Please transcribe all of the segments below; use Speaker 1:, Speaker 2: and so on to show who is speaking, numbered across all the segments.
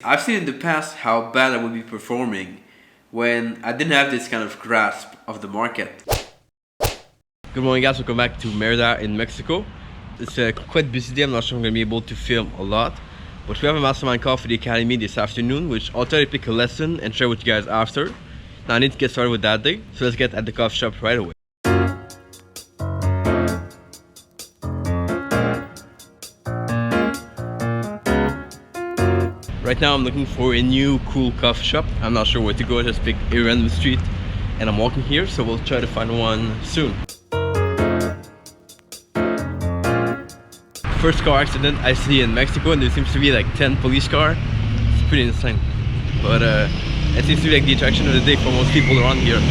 Speaker 1: I've seen in the past how bad I would be performing when I didn't have this kind of grasp of the market. Good morning guys, welcome back to Merida in Mexico. It's a quite busy day. I'm not sure I'm going to be able to film a lot, but we have a mastermind call for the academy this afternoon, which I'll try to pick a lesson and share with you guys after. Now I need to get started with that day, so let's get at the coffee shop right away. Right now I'm looking for a new cool coffee shop. I'm not sure where to go. I just picked a random street and I'm walking here, so we'll try to find one soon. First car accident I see in Mexico, and there seems to be like 10 police cars. It's pretty insane, but it seems to be like the attraction of the day for most people around here.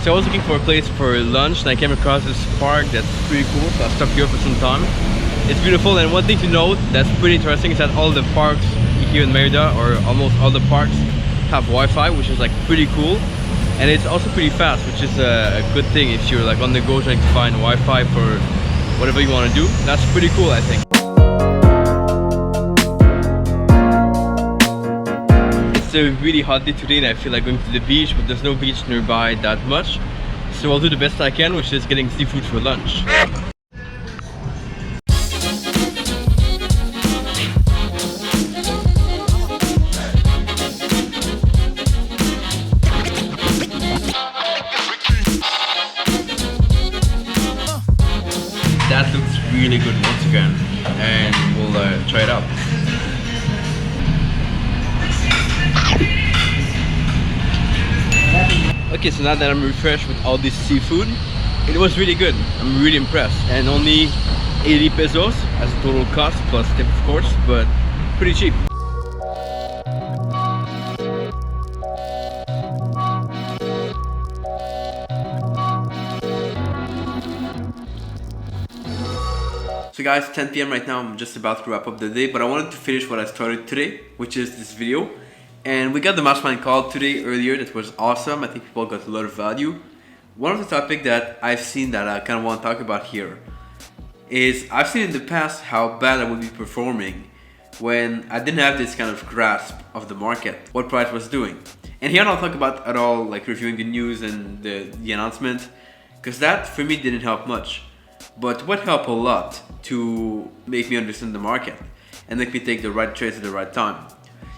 Speaker 1: So I was looking for a place for lunch and I came across this park that's pretty cool, so I stopped here for some time. It's beautiful, and one thing to note that's pretty interesting is that all the parks here in Merida, or almost all the parks, have Wi-Fi, which is like pretty cool. And it's also pretty fast, which is a good thing if you're like on the go trying to find Wi-Fi for whatever you want to do. That's pretty cool, I think. It's a really hot day today and I feel like going to the beach, but there's no beach nearby that much. So I'll do the best I can, which is getting seafood for lunch. That looks really good once again, and we'll try it out. Okay, so now that I'm refreshed with all this seafood, it was really good. I'm really impressed, and only 80 pesos as a total cost plus tip, of course, but pretty cheap. So guys, 10 p.m. right now. I'm just about to wrap up the day, but I wanted to finish what I started today, which is this video. And we got the mastermind call today earlier. That was awesome. I think people got a lot of value. One of the topics that I've seen that I kind of want to talk about here is I've seen in the past how bad I would be performing when I didn't have this kind of grasp of the market, what price was doing. And here I don't talk about at all like reviewing the news and the announcement, because that for me didn't help much. But what helped a lot to make me understand the market and make me take the right trades at the right time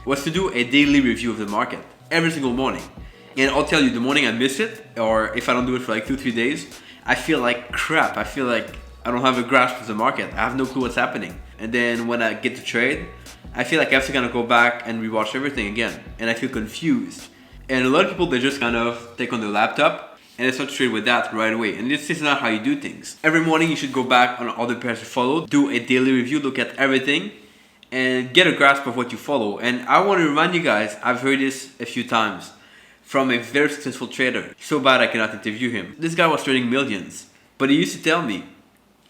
Speaker 1: was to do a daily review of the market every single morning. And I'll tell you, the morning I miss it, or if I don't do it for like 2-3 days, I feel like crap. I feel like I don't have a grasp of the market. I have no clue what's happening. And then when I get to trade, I feel like I have to kind of go back and rewatch everything again. And I feel confused. And a lot of people, they just kind of take on their laptop and they start to trade with that right away. And this is not how you do things. Every morning you should go back on all the pairs you follow, do a daily review, look at everything, and get a grasp of what you follow. And I want to remind you guys, I've heard this a few times from a very successful trader. So bad I cannot interview him. This guy was trading millions, but he used to tell me,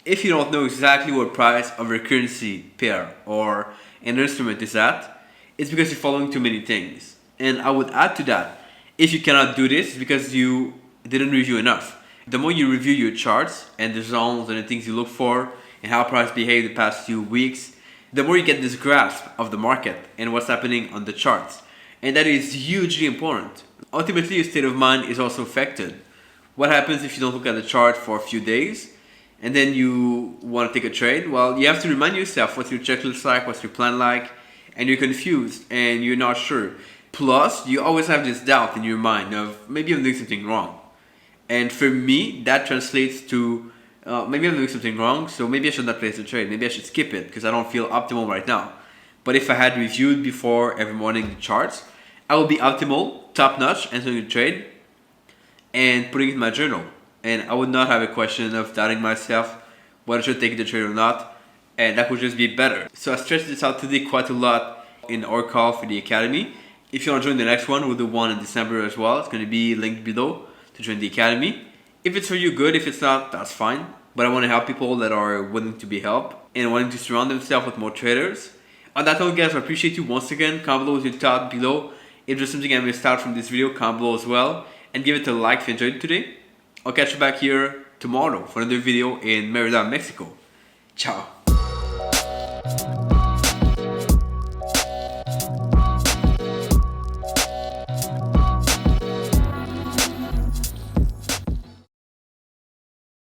Speaker 1: if you don't know exactly what price of a currency pair or an instrument is at, it's because you're following too many things. And I would add to that, if you cannot do this, it's because you didn't review enough. The more you review your charts and the zones and the things you look for and how price behaved the past few weeks, the more you get this grasp of the market and what's happening on the charts. And that is hugely important. Ultimately, your state of mind is also affected. What happens if you don't look at the chart for a few days and then you want to take a trade? Well, you have to remind yourself what's your checklist like, what's your plan like, and you're confused and you're not sure. Plus, you always have this doubt in your mind of maybe I'm doing something wrong. And for me, that translates to maybe I'm doing something wrong, so maybe I should not place the trade. Maybe I should skip it because I don't feel optimal right now. But if I had reviewed before every morning the charts, I will be optimal, top notch, entering the trade and putting it in my journal. and I would not have a question of doubting myself whether I should take the trade or not, and that would just be better. So I stretched this out today quite a lot in our call for the academy. If you want to join the next one, we'll do one in December as well. It's going to be linked below to join the academy. If it's for you, good. If it's not, that's fine. But I want to help people that are willing to be helped and wanting to surround themselves with more traders. On that note, guys, I appreciate you once again. Comment below with your thought below. If there's something I missed out from this video, comment below as well. And give it a like if you enjoyed it today. I'll catch you back here tomorrow for another video in Merida, Mexico. Ciao.